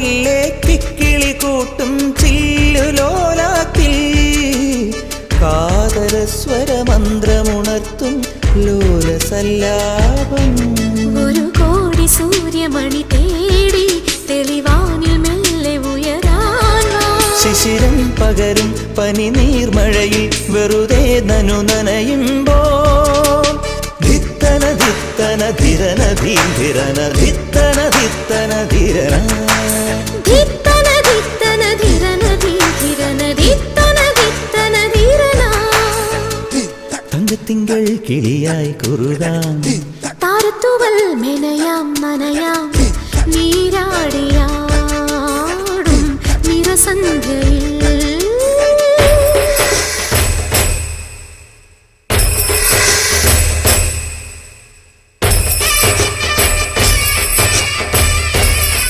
മെല്ലെ കിക്കിളി കൂട്ടും ചില്ലുലോലാത്തിൽ കാതരസ്വരമന്ത്രമുണർത്തും ലോലസല്ലാപം. ഒരു കോടി സൂര്യമണി തേടി തെളിവാനിൽ മെല്ലെ ഉയരാൻ ശിശിരം പകരും പനി നീർമഴയിൽ വെറുതെ നനു നനയുമ്പോൾ ധിത്തന ധിത്തന ധിരന ധീരന ധിത്തന ധിത്തന ധിരന ധിത്തന ധിത്തന ധിരന ധീരന ധിത്തന ധിത്തന ധിരന. തങ്കത്തിങ്കൾ കിളിയായി കുറുകാം താരത്തുവൽ മെനയാം നനയാം നീരാ